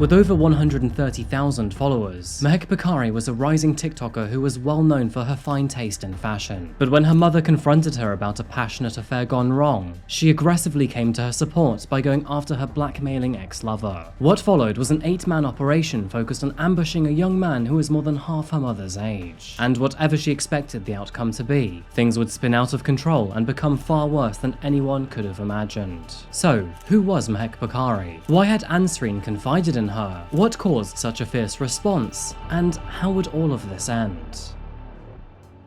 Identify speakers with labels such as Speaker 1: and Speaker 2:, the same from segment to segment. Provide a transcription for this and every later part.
Speaker 1: With over 130,000 followers, Mahek Bukhari was a rising TikToker who was well known for her fine taste in fashion. But when her mother confronted her about a passionate affair gone wrong, she aggressively came to her support by going after her blackmailing ex-lover. What followed was an 8-man operation focused on ambushing a young man who was more than half her mother's age. And whatever she expected the outcome to be, things would spin out of control and become far worse than anyone could have imagined. So, who was Mahek Bukhari? Why had Ansreen confided in her? What caused such a fierce response? And how would all of this end?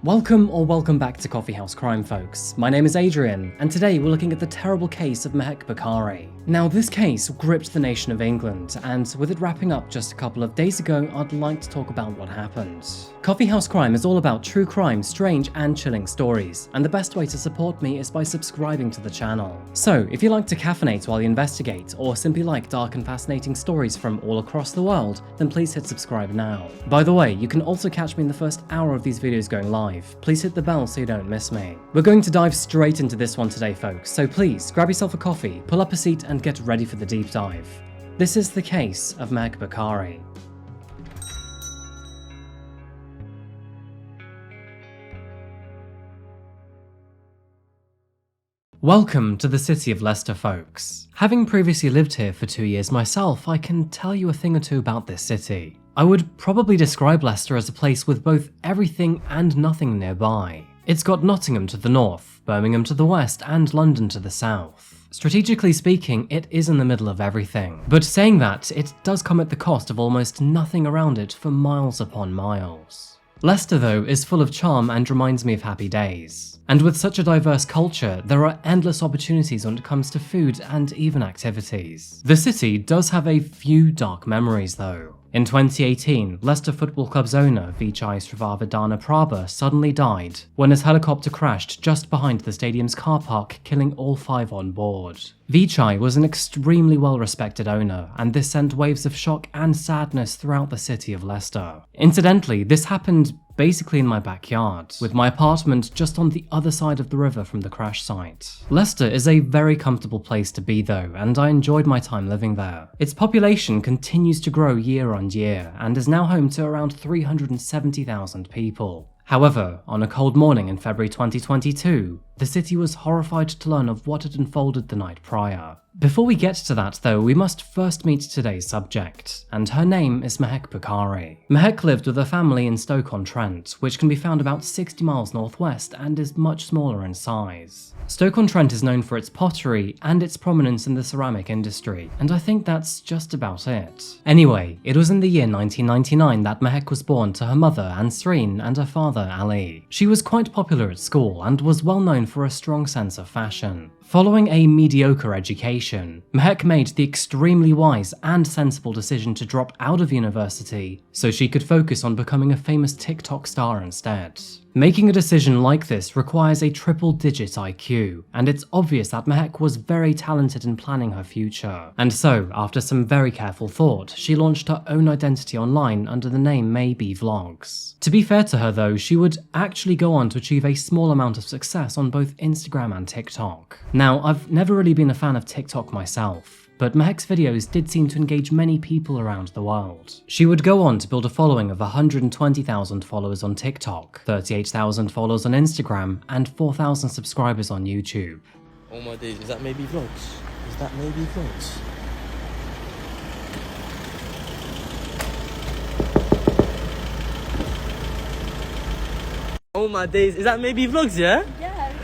Speaker 1: Welcome back to Coffeehouse Crime, folks. My name is Adrian, and today we're looking at the terrible case of Mahek Bukhari. Now, this case gripped the nation of England, and with it wrapping up just a couple of days ago, I'd like to talk about what happened. Coffeehouse Crime is all about true crime, strange and chilling stories, and the best way to support me is by subscribing to the channel. So, if you like to caffeinate while you investigate, or simply like dark and fascinating stories from all across the world, then please hit subscribe now. By the way, you can also catch me in the first hour of these videos going live. Please hit the bell so you don't miss me. We're going to dive straight into this one today, folks, so please grab yourself a coffee, pull up a seat and get ready for the deep dive. This is the case of Mahek Bukhari. Welcome to the city of Leicester, folks. Having previously lived here for 2 years myself, I can tell you a thing or two about this city. I would probably describe Leicester as a place with both everything and nothing nearby. It's got Nottingham to the north, Birmingham to the west, and London to the south. Strategically speaking, it is in the middle of everything. But saying that, it does come at the cost of almost nothing around it for miles upon miles. Leicester, though, is full of charm and reminds me of happy days. And with such a diverse culture, there are endless opportunities when it comes to food and even activities. The city does have a few dark memories, though. In 2018, Leicester Football Club's owner, Vichai Srivardhana Prabha, suddenly died when his helicopter crashed just behind the stadium's car park, killing all 5 on board. Vichai was an extremely well-respected owner, and this sent waves of shock and sadness throughout the city of Leicester. Incidentally, this happened basically in my backyard, with my apartment just on the other side of the river from the crash site. Leicester is a very comfortable place to be though, and I enjoyed my time living there. Its population continues to grow year on year, and is now home to around 370,000 people. However, on a cold morning in February 2022, the city was horrified to learn of what had unfolded the night prior. Before we get to that though, we must first meet today's subject, and her name is Mahek Bukhari. Mahek lived with a family in Stoke-on-Trent, which can be found about 60 miles northwest and is much smaller in size. Stoke-on-Trent is known for its pottery and its prominence in the ceramic industry, and I think that's just about it. Anyway, it was in the year 1999 that Mahek was born to her mother Ansreen and her father Ali. She was quite popular at school and was well known for a strong sense of fashion. Following a mediocre education, Mahek made the extremely wise and sensible decision to drop out of university so she could focus on becoming a famous TikTok star instead. Making a decision like this requires a triple-digit IQ, and it's obvious that Mahek was very talented in planning her future. And so, after some very careful thought, she launched her own identity online under the name Maybe Vlogs. To be fair to her though, she would actually go on to achieve a small amount of success on both Instagram and TikTok. Now, I've never really been a fan of TikTok myself, but Mahek's videos did seem to engage many people around the world. She would go on to build a following of 120,000 followers on TikTok, 38,000 followers on Instagram, and 4,000 subscribers on YouTube.
Speaker 2: Oh my days, is that Maybe Vlogs? Is that Maybe Vlogs? Oh my days, is that Maybe Vlogs, yeah?
Speaker 3: Yeah, it is.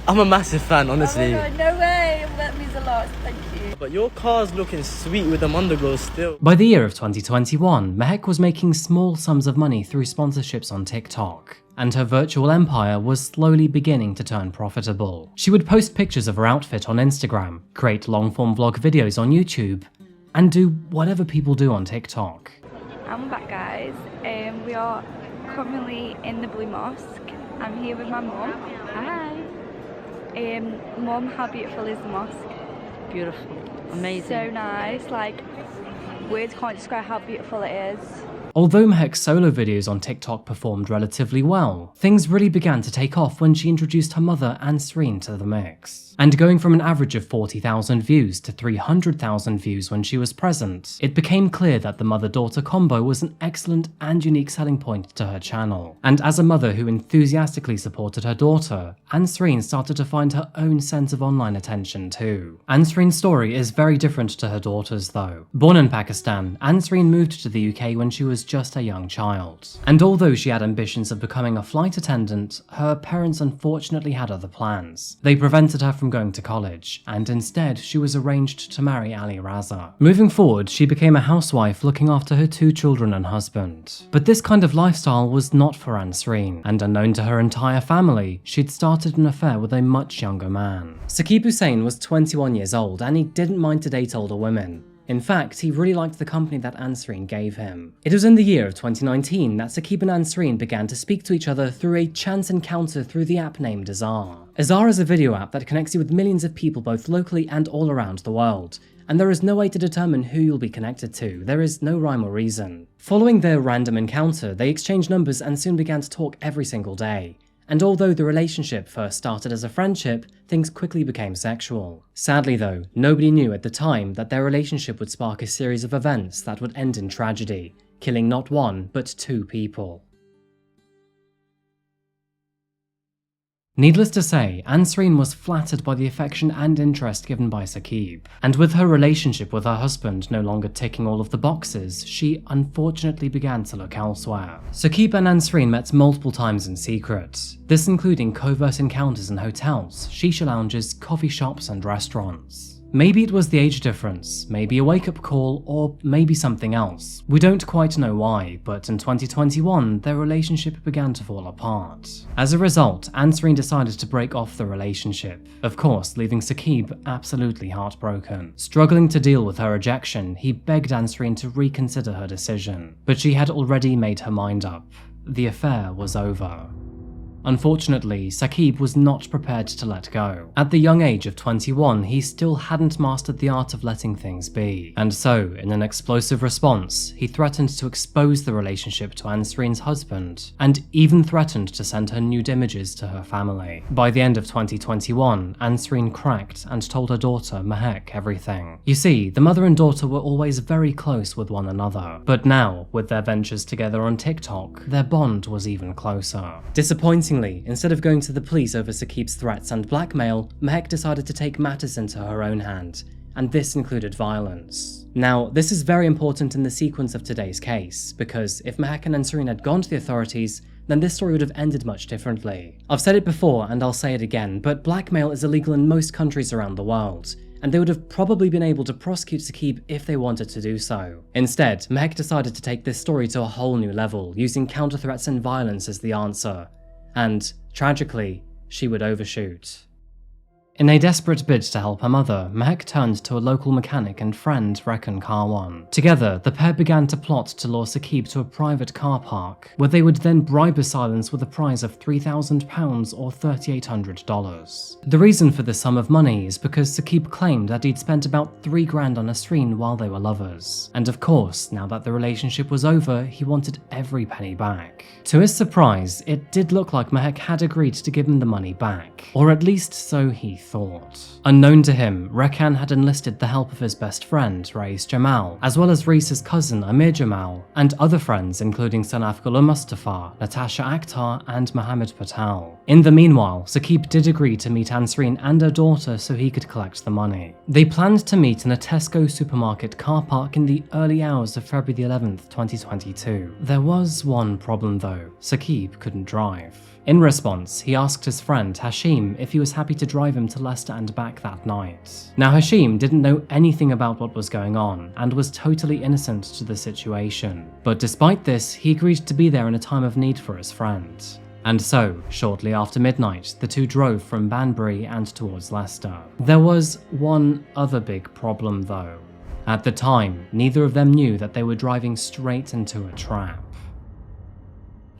Speaker 2: I'm a massive fan, honestly.
Speaker 3: Oh my god, no way! That means a lot, thank you.
Speaker 2: But your car's looking sweet with them underglows still.
Speaker 1: By the year of 2021, Mahek was making small sums of money through sponsorships on TikTok, and her virtual empire was slowly beginning to turn profitable. She would post pictures of her outfit on Instagram, create long-form vlog videos on YouTube, and do whatever people do on TikTok.
Speaker 3: I'm back, guys. We are currently in the Blue Mosque. I'm here with my mum. Hi. Mum, how beautiful is the mosque?
Speaker 4: Beautiful, amazing.
Speaker 3: So nice. Like, words can't describe how beautiful it is.
Speaker 1: Although Mahek's solo videos on TikTok performed relatively well, things really began to take off when she introduced her mother Ansreen to the mix. And going from an average of 40,000 views to 300,000 views when she was present, it became clear that the mother-daughter combo was an excellent and unique selling point to her channel. And as a mother who enthusiastically supported her daughter, Ansreen started to find her own sense of online attention too. Ansreen's story is very different to her daughter's though. Born in Pakistan, Ansreen moved to the UK when she was just a young child. And although she had ambitions of becoming a flight attendant, her parents unfortunately had other plans. They prevented her from going to college, and instead she was arranged to marry Ali Raza. Moving forward, she became a housewife looking after her 2 children and husband. But this kind of lifestyle was not for Ansreen, and unknown to her entire family, she'd started an affair with a much younger man. Saqib Hussain was 21 years old, and he didn't mind to date older women. In fact, he really liked the company that Ansreen gave him. It was in the year of 2019 that Saqib and Ansreen began to speak to each other through a chance encounter through the app named Azar. Azar is a video app that connects you with millions of people both locally and all around the world. And there is no way to determine who you'll be connected to, there is no rhyme or reason. Following their random encounter, they exchanged numbers and soon began to talk every single day. And although the relationship first started as a friendship, things quickly became sexual. Sadly though, nobody knew at the time that their relationship would spark a series of events that would end in tragedy, killing not 1 but 2 people. Needless to say, Ansreen was flattered by the affection and interest given by Saqib, and with her relationship with her husband no longer ticking all of the boxes, she unfortunately began to look elsewhere. Saqib and Ansreen met multiple times in secret, this including covert encounters in hotels, shisha lounges, coffee shops and restaurants. Maybe it was the age difference, maybe a wake-up call, or maybe something else. We don't quite know why, but in 2021, their relationship began to fall apart. As a result, Ansreen decided to break off the relationship, of course leaving Saqib absolutely heartbroken. Struggling to deal with her rejection, he begged Ansreen to reconsider her decision, but she had already made her mind up. The affair was over. Unfortunately, Saqib was not prepared to let go. At the young age of 21, he still hadn't mastered the art of letting things be. And so, in an explosive response, he threatened to expose the relationship to Ansreen's husband, and even threatened to send her nude images to her family. By the end of 2021, Ansreen cracked and told her daughter, Mahek, everything. You see, the mother and daughter were always very close with one another, but now, with their ventures together on TikTok, their bond was even closer. Disappointingly, instead of going to the police over Saqib's threats and blackmail, Mahek decided to take matters into her own hand, and this included violence. Now, this is very important in the sequence of today's case, because if Mahek and Ansreen had gone to the authorities, then this story would have ended much differently. I've said it before and I'll say it again, but blackmail is illegal in most countries around the world, and they would have probably been able to prosecute Saqib if they wanted to do so. Instead, Mahek decided to take this story to a whole new level, using counter-threats and violence as the answer. And, tragically, she would overshoot. In a desperate bid to help her mother, Mahek turned to a local mechanic and friend, Reckon Karwan. Together, the pair began to plot to lure Saqib to a private car park, where they would then bribe assailants with a prize of £3,000 or $3,800. The reason for this sum of money is because Saqib claimed that he'd spent about £3,000 on Ansreen while they were lovers. And of course, now that the relationship was over, he wanted every penny back. To his surprise, it did look like Mahek had agreed to give him the money back, or at least so he thought. Unknown to him, Rekan had enlisted the help of his best friend, Reis Jamal, as well as Reis's cousin Amir Jamal, and other friends including Sanaf Ghulam Mustafa, Natasha Akhtar, and Mohammed Patel. In the meanwhile, Saqib did agree to meet Ansreen and her daughter so he could collect the money. They planned to meet in a Tesco supermarket car park in the early hours of February the 11th, 2022. There was one problem though, Saqib couldn't drive. In response, he asked his friend Hashim if he was happy to drive him to Leicester and back that night. Now Hashim didn't know anything about what was going on and was totally innocent to the situation, but despite this, he agreed to be there in a time of need for his friend. And so, shortly after midnight, the two drove from Banbury and towards Leicester. There was one other big problem though. At the time, neither of them knew that they were driving straight into a trap.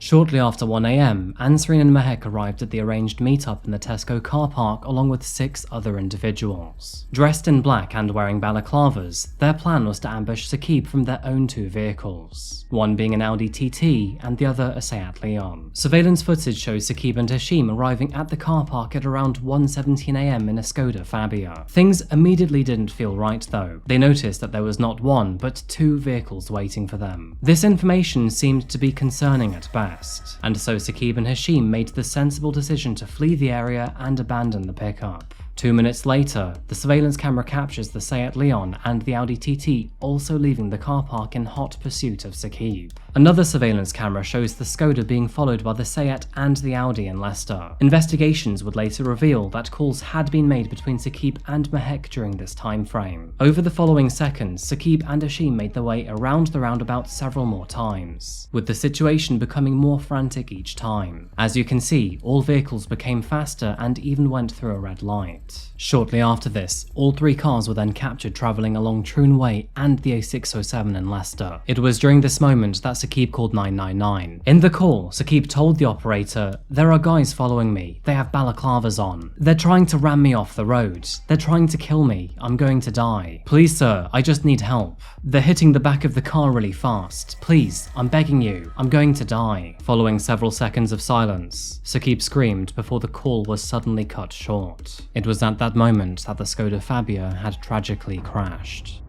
Speaker 1: Shortly after 1 AM, Ansreen and Mahek arrived at the arranged meetup in the Tesco car park along with 6 other individuals. Dressed in black and wearing balaclavas, their plan was to ambush Saqib from their own 2 vehicles, one being an Audi TT and the other a Seat Leon. Surveillance footage shows Saqib and Hashim arriving at the car park at around 1:17 AM in a Skoda Fabia. Things immediately didn't feel right though. They noticed that there was not 1 but 2 vehicles waiting for them. This information seemed to be concerning at best, and so Saqib and Hashim made the sensible decision to flee the area and abandon the pickup. 2 minutes later, the surveillance camera captures the Seat Leon and the Audi TT also leaving the car park in hot pursuit of Saqib. Another surveillance camera shows the Skoda being followed by the Seat and the Audi in Leicester. Investigations would later reveal that calls had been made between Saqib and Mahek during this time frame. Over the following seconds, Saqib and Hashim made their way around the roundabout several more times, with the situation becoming more frantic each time. As you can see, all vehicles became faster and even went through a red light. Shortly after this, all 3 cars were then captured travelling along Troon Way and the A607 in Leicester. It was during this moment that Saqib called 999. In the call, Saqib told the operator, "There are guys following me. They have balaclavas on. They're trying to ram me off the road. They're trying to kill me. I'm going to die. Please sir, I just need help. They're hitting the back of the car really fast. Please, I'm begging you. I'm going to die." Following several seconds of silence, Saqib screamed before the call was suddenly cut short. It was at that moment that the Skoda Fabia had tragically crashed.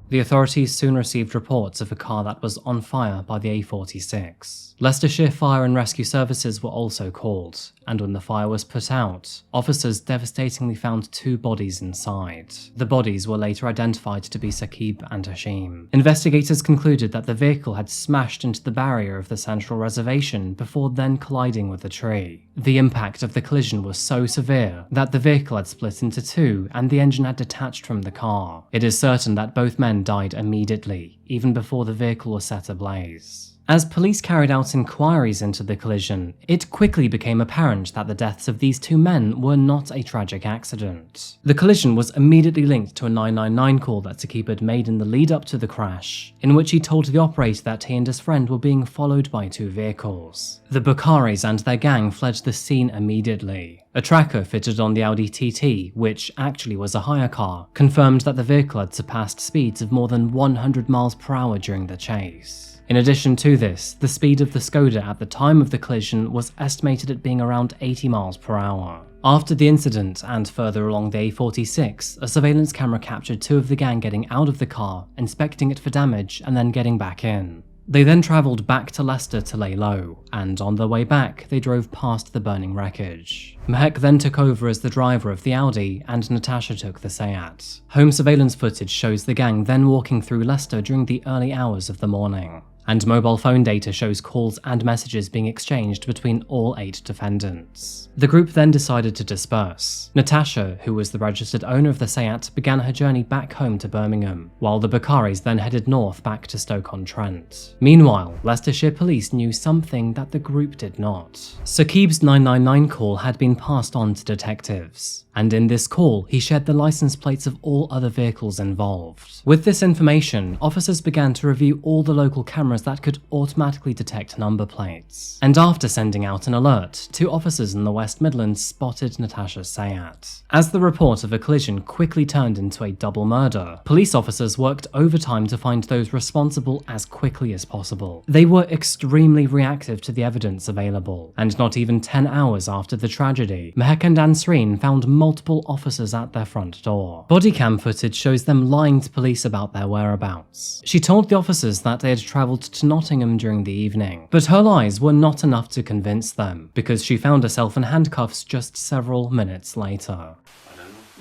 Speaker 1: The authorities soon received reports of a car that was on fire by the A46. Leicestershire Fire and Rescue Services were also called, and when the fire was put out, officers devastatingly found 2 bodies inside. The bodies were later identified to be Saqib and Hashim. Investigators concluded that the vehicle had smashed into the barrier of the central reservation before then colliding with a tree. The impact of the collision was so severe that the vehicle had split into 2 and the engine had detached from the car. It is certain that both men died immediately, even before the vehicle was set ablaze. As police carried out inquiries into the collision, it quickly became apparent that the deaths of these 2 men were not a tragic accident. The collision was immediately linked to a 999 call that Saqib had made in the lead up to the crash, in which he told the operator that he and his friend were being followed by 2 vehicles. The Bukharis and their gang fled the scene immediately. A tracker fitted on the Audi TT, which actually was a hire car, confirmed that the vehicle had surpassed speeds of more than 100 miles per hour during the chase. In addition to this, the speed of the Skoda at the time of the collision was estimated at being around 80 miles per hour. After the incident and further along the A46, a surveillance camera captured 2 of the gang getting out of the car, inspecting it for damage, and then getting back in. They then travelled back to Leicester to lay low, and on their way back, they drove past the burning wreckage. Mahek then took over as the driver of the Audi, and Natasha took the Seat. Home surveillance footage shows the gang then walking through Leicester during the early hours of the morning, and mobile phone data shows calls and messages being exchanged between all 8 defendants. The group then decided to disperse. Natasha, who was the registered owner of the Seat, began her journey back home to Birmingham, while the Bukharis then headed north back to Stoke-on-Trent. Meanwhile, Leicestershire police knew something that the group did not. Saqib's 999 call had been passed on to detectives, and in this call, he shared the license plates of all other vehicles involved. With this information, officers began to review all the local cameras that could automatically detect number plates. And after sending out an alert, 2 officers in the West Midlands spotted Natasha's Seat. As the report of a collision quickly turned into a double murder, police officers worked overtime to find those responsible as quickly as possible. They were extremely reactive to the evidence available, and not even 10 hours after the tragedy, Mahek and Ansreen found multiple officers at their front door. Bodycam footage shows them lying to police about their whereabouts. She told the officers that they had travelled to Nottingham during the evening, but her lies were not enough to convince them, because she found herself in handcuffs just several minutes later.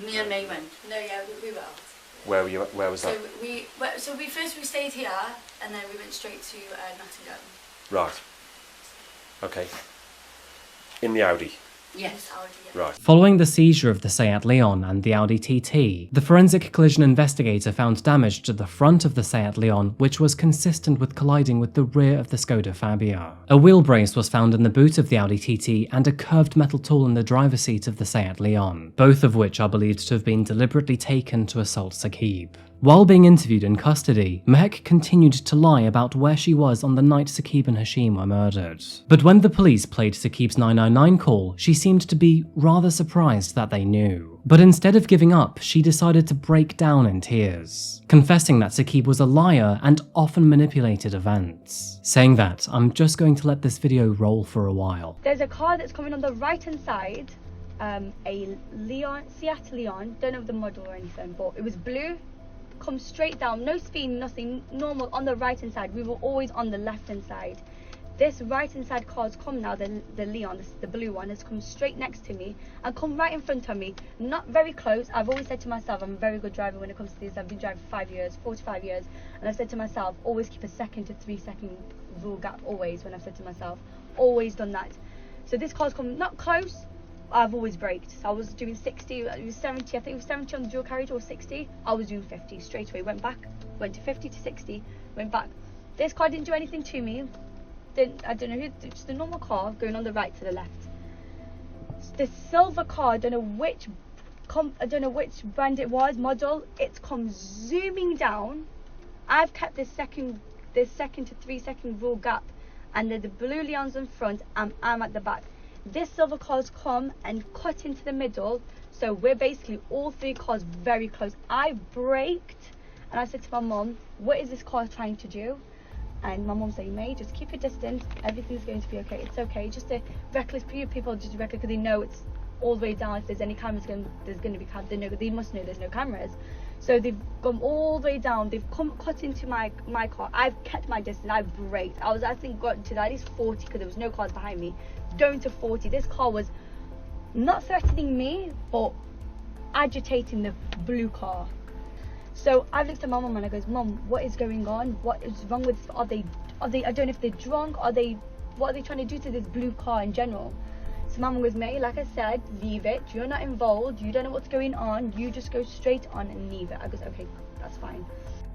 Speaker 4: Me and May went.
Speaker 5: No, yeah, we were.
Speaker 6: Where was that?
Speaker 5: So we stayed here, and then we went straight to Nottingham.
Speaker 6: Right. Okay. In the Audi.
Speaker 4: Yes.
Speaker 5: Audi, yeah.
Speaker 6: Right.
Speaker 1: Following the seizure of the Seat Leon and the Audi TT, the forensic collision investigator found damage to the front of the Seat Leon, which was consistent with colliding with the rear of the Skoda Fabia. A wheel brace was found in the boot of the Audi TT and a curved metal tool in the driver's seat of the Seat Leon, both of which are believed to have been deliberately taken to assault Saqib. While being interviewed in custody, Mahek continued to lie about where she was on the night Saqib and Hashim were murdered. But when the police played Saqib's 999 call, she seemed to be rather surprised that they knew. But instead of giving up, she decided to break down in tears, confessing that Saqib was a liar and often manipulated events, saying that I'm just going to let this video roll for a while.
Speaker 5: There's a car that's coming on the right hand side, a Seat Leon, don't know the model or anything, but it was blue, come straight down, no speed, nothing, normal on the right hand side. We were always on the left hand side. This right hand side car's come now, the Leon, the blue one, has come straight next to me and come right in front of me, not very close. I've always said to myself, I'm a very good driver when it comes to this. I've been driving for 5 years, 45 years, and I've said to myself, always keep a 2 to 3 second rule gap, always, when I've said to myself, always done that. So this car's come not close, I've always braked. So I was doing 60, it was 70, I think it was 70 on the dual carriage or 60, I was doing 50 straight away, went back, went to 50 to 60, went back. This car didn't do anything to me. I don't know who, just a normal car going on the right to the left. The silver car, I don't know which brand it was, model, it's come zooming down. I've kept this 2 to 3 second rule gap, and the blue Leon's in front, I'm at the back. This silver car's come and cut into the middle, so we're basically all 3 cars very close. I braked and I said to my mum, what is this car trying to do? And my mum saying, May, just keep your distance, everything's going to be okay, it's okay. Just a reckless, people just reckless because they know it's all the way down. If there's any cameras, there's going to be cameras, they must know there's no cameras. So they've gone all the way down, they've cut into my car. I've kept my distance, I braked. I think got to at least 40 because there was no cars behind me. Going to 40, this car was not threatening me, but agitating the blue car. So I looked at my mum and I goes, Mum, what is going on? What is wrong with, are they, I don't know if they're drunk, what are they trying to do to this blue car in general? So my mum goes, May, like I said, leave it, you're not involved, you don't know what's going on, you just go straight on and leave it. I goes, okay, that's fine.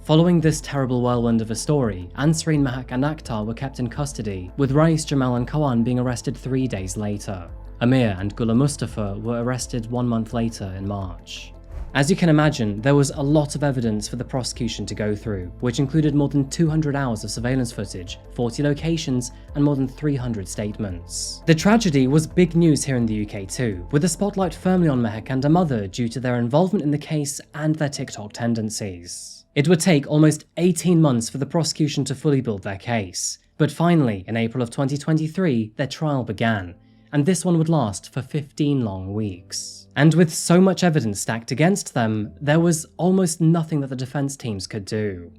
Speaker 1: Following this terrible whirlwind of a story, Ansreen, Mahek and Akhtar were kept in custody, with Rais, Jamal and Kawan being arrested 3 days later. Amir and Gula Mustafa were arrested 1 month later in March. As you can imagine, there was a lot of evidence for the prosecution to go through, which included more than 200 hours of surveillance footage, 40 locations, and more than 300 statements. The tragedy was big news here in the UK too, with the spotlight firmly on Mahek and her mother due to their involvement in the case and their TikTok tendencies. It would take almost 18 months for the prosecution to fully build their case, but finally, in April of 2023, their trial began, and this one would last for 15 long weeks. And with so much evidence stacked against them, there was almost nothing that the defense teams could do.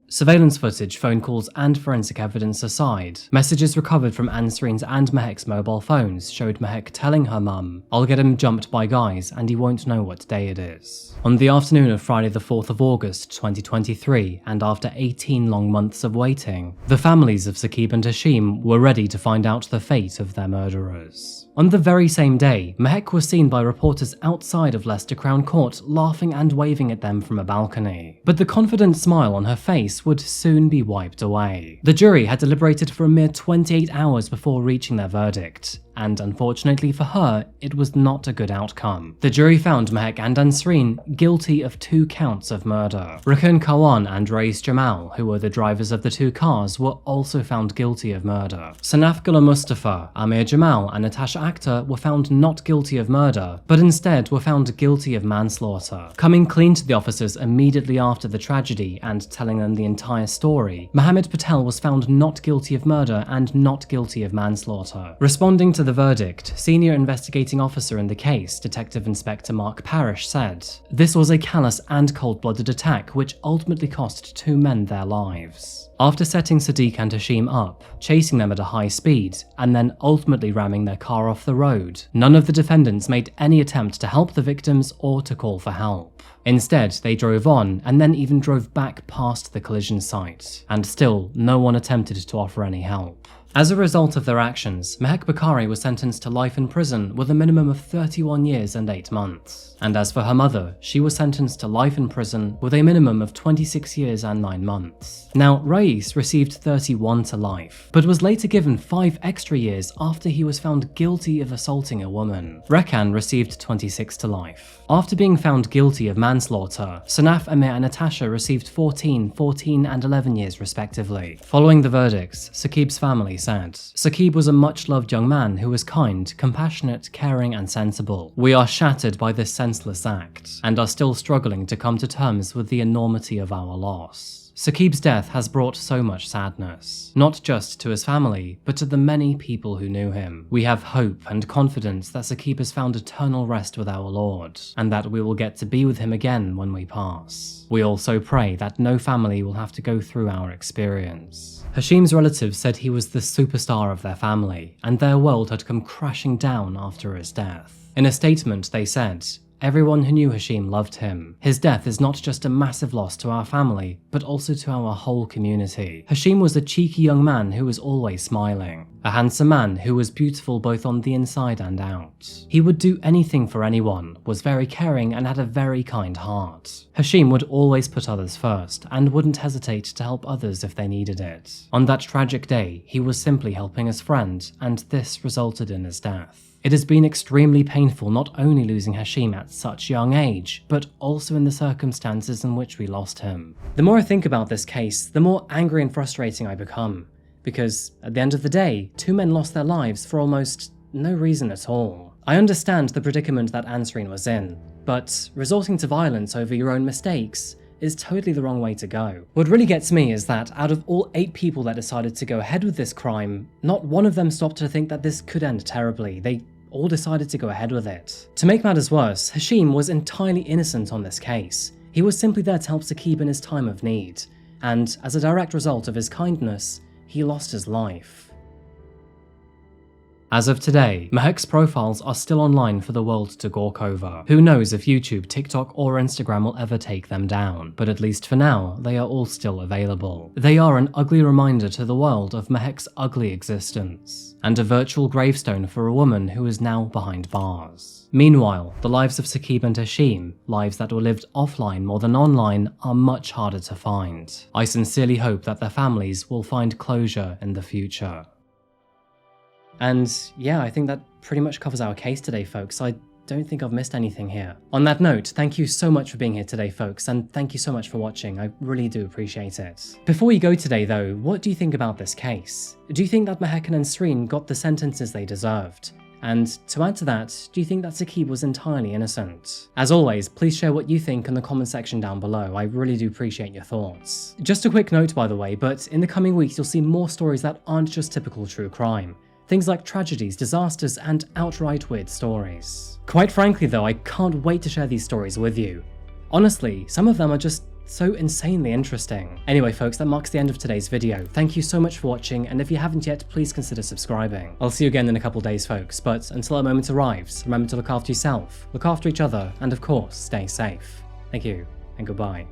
Speaker 1: Surveillance footage, phone calls and forensic evidence aside, messages recovered from Ansreen's and Mahek's mobile phones showed Mahek telling her mum, I'll get him jumped by guys and he won't know what day it is. On the afternoon of Friday the 4th of August 2023, and after 18 long months of waiting, the families of Saqib and Hashim were ready to find out the fate of their murderers. On the very same day, Mahek was seen by reporters outside of Leicester Crown Court laughing and waving at them from a balcony. But the confident smile on her face would soon be wiped away. The jury had deliberated for a mere 28 hours before reaching their verdict, and unfortunately for her, it was not a good outcome. The jury found Mahek and Ansreen guilty of 2 counts of murder. Rukun Kawan and Rais Jamal, who were the drivers of the 2 cars, were also found guilty of murder. Sanaf Gula Mustafa, Amir Jamal and Natasha Akhtar were found not guilty of murder, but instead were found guilty of manslaughter. Coming clean to the officers immediately after the tragedy and telling them the entire story, Mohammed Patel was found not guilty of murder and not guilty of manslaughter. Responding to the verdict, senior investigating officer in the case, Detective Inspector Mark Parrish, said, "This was a callous and cold-blooded attack which ultimately cost 2 men their lives." After setting Sadiq and Hashim up, chasing them at a high speed, and then ultimately ramming their car off the road, none of the defendants made any attempt to help the victims or to call for help. Instead, they drove on and then even drove back past the collision site, and still no one attempted to offer any help. As a result of their actions, Mahek Bukhari was sentenced to life in prison with a minimum of 31 years and 8 months. And as for her mother, she was sentenced to life in prison with a minimum of 26 years and 9 months. Now, Rais received 31 to life, but was later given 5 extra years after he was found guilty of assaulting a woman. Rekan received 26 to life. After being found guilty of manslaughter, Sanaf, Amir and Natasha received 14, 14 and 11 years respectively. Following the verdicts, Saqib's family said, "Saqib was a much-loved young man who was kind, compassionate, caring and sensible. We are shattered by this senseless act, and are still struggling to come to terms with the enormity of our loss." Saqib's death has brought so much sadness, not just to his family, but to the many people who knew him. We have hope and confidence that Saqib has found eternal rest with our Lord, and that we will get to be with him again when we pass. We also pray that no family will have to go through our experience. Hashim's relatives said he was the superstar of their family, and their world had come crashing down after his death. In a statement, they said, "Everyone who knew Hashim loved him. His death is not just a massive loss to our family, but also to our whole community. Hashim was a cheeky young man who was always smiling. A handsome man who was beautiful both on the inside and out. He would do anything for anyone, was very caring and had a very kind heart. Hashim would always put others first and wouldn't hesitate to help others if they needed it. On that tragic day, he was simply helping his friend, and this resulted in his death. It has been extremely painful not only losing Hashim at such young age, but also in the circumstances in which we lost him. The more I think about this case, the more angry and frustrating I become. Because, at the end of the day, 2 men lost their lives for almost no reason at all. I understand the predicament that Ansreen was in, but resorting to violence over your own mistakes is totally the wrong way to go. What really gets me is that out of all 8 people that decided to go ahead with this crime, not one of them stopped to think that this could end terribly. They all decided to go ahead with it. To make matters worse, Hashim was entirely innocent on this case. He was simply there to help Saqib in his time of need, and as a direct result of his kindness, he lost his life. As of today, Mahek's profiles are still online for the world to gawk over. Who knows if YouTube, TikTok or Instagram will ever take them down, but at least for now, they are all still available. They are an ugly reminder to the world of Mahek's ugly existence, and a virtual gravestone for a woman who is now behind bars. Meanwhile, the lives of Saqib and Hashim, lives that were lived offline more than online, are much harder to find. I sincerely hope that their families will find closure in the future. And yeah, I think that pretty much covers our case today, folks. I don't think I've missed anything here. On that note, thank you so much for being here today, folks, and thank you so much for watching. I really do appreciate it. Before we go today, though, what do you think about this case? Do you think that Mahek and Ansreen got the sentences they deserved? And to add to that, do you think that Saqib was entirely innocent? As always, please share what you think in the comment section down below. I really do appreciate your thoughts. Just a quick note, by the way, but in the coming weeks, you'll see more stories that aren't just typical true crime. Things like tragedies, disasters, and outright weird stories. Quite frankly though, I can't wait to share these stories with you. Honestly, some of them are just so insanely interesting. Anyway folks, that marks the end of today's video. Thank you so much for watching, and if you haven't yet, please consider subscribing. I'll see you again in a couple days folks, but until that moment arrives, remember to look after yourself, look after each other, and of course, stay safe. Thank you, and goodbye.